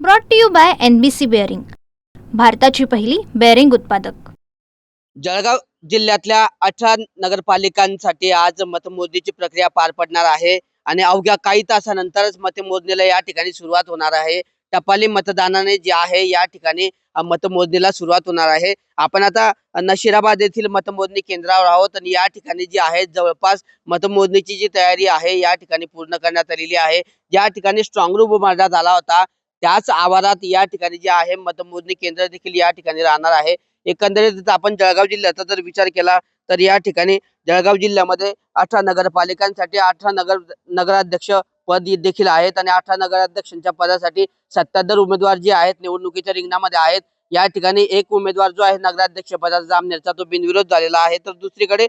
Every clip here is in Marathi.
Brought to you by NBC bearing, भारताची पहिली बेअरिंग उत्पादक। जळगाव जिल्ह्यातल्या 18 नगरपालिकांसाठी आज मतमोजणीची प्रक्रिया पार पडणार आहे आणि अवघ्या काही तासानंतरच मतमोजणीला या ठिकाणी सुरुवात होणार आहे। टपाली मतदानाने जे आहे या ठिकाणी मतमोजणीला सुरुवात होणार आहे। आपण आता नशिराबाद येथील मतमोजणी केंद्रावर आहोत आणि या ठिकाणी जी आहे जवळपास मतमोजणीची जी तयारी आहे या ठिकाणी पूर्ण करण्यात आलेली आहे। या ठिकाणी स्ट्रॉंग रूम उभारण्यात आला होता, त्याच आवारात या ठिकाणी जे आहे मतमोजणी केंद्र देखील या ठिकाणी राहणार आहे। एकंदरीत आपण जळगाव जिल्ह्याचा जर विचार केला तर या ठिकाणी जळगाव जिल्ह्यामध्ये 18 नगरपालिकांसाठी 18 नगराध्यक्ष पद देखील आहेत आणि 18 नगराध्यक्षांच्या पदासाठी 77 उमेदवार जे आहेत निवडणुकीच्या रिंगणामध्ये आहेत। या ठिकाणी एक उमेदवार जो आहे नगराध्यक्ष पदाचा जामनेरचा तो बिनविरोध झालेला आहे, तर दुसरीकडे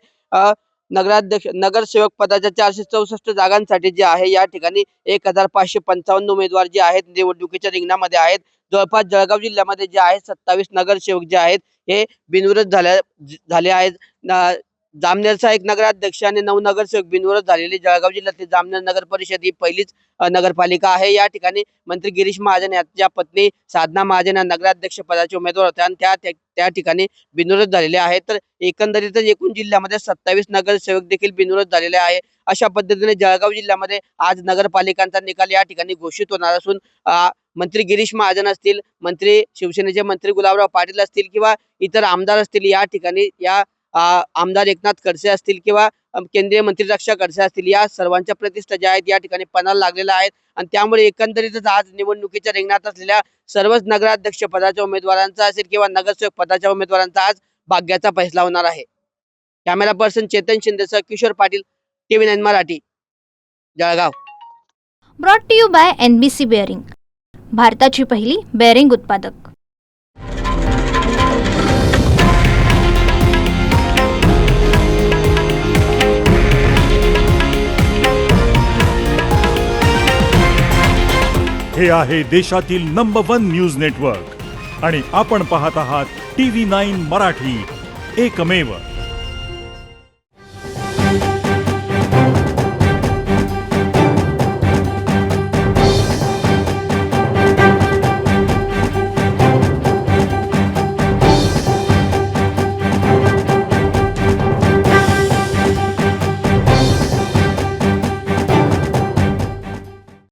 नगरसेवक पदाच्या 464 जागांसाठी जे आहे या ठिकाणी 1555 उमेदवार जे आहेत निवडणुकीच्या रिंगणामध्ये आहेत। जवळपास जळगाव जिल्ह्यामध्ये जे आहेत 27 नगरसेवक जे आहेत हे बिनविरोध झाले आहेत। जामनेरचा एक नगराध्यक्ष आणि 9 नगरसेवक बिनविरोध झालेली जळगाव जिल्ह्यातील जामनेर नगर परिषद ही पहिलीच नगरपालिका आहे। या ठिकाणी मंत्री गिरीश महाजन यांच्या पत्नी साधना महाजन या नगराध्यक्ष पदाचे उमेदवार होते आणि त्या ठिकाणी बिनविरोध झालेले आहेत। तर एकंदरीतच एकूण जिल्ह्यामध्ये 27 नगरसेवक देखील बिनविरोध झालेले आहे। अशा पद्धतीने जळगाव जिल्ह्यामध्ये आज नगरपालिकांचा निकाल या ठिकाणी घोषित होणार असून मंत्री गिरीश महाजन असतील, मंत्री शिवसेनेचे मंत्री गुलाबराव पाटील असतील किंवा इतर आमदार असतील, या ठिकाणी आमदार एकनाथ खडसे असतील किंवा केंद्रीय मंत्री रक्षा खडसे असतील, या सर्वांच्या प्रतिष्ठा ज्या आहेत या ठिकाणी पणाला लागलेल्या आहेत आणि त्यामुळे एकंदरीतच आज निवडणुकीच्या रिंगणात असलेल्या सर्वच नगराध्यक्ष पदाच्या उमेदवारांचा असेल किंवा नगरसेवक पदाच्या उमेदवारांचा आज भाग्याचा फैसला होणार आहे। कॅमेरा पर्सन चेतन शिंदेसह Kishor Patil, TV9 Marathi, Jalgaon. Brought to you by NBC bearing, भारताची पहिली बेअरिंग उत्पादक। हे आहे देशातील नंबर 1 न्यूज नेटवर्क आणि आपण पाहत आहात TV9 मराठी, एकमेव।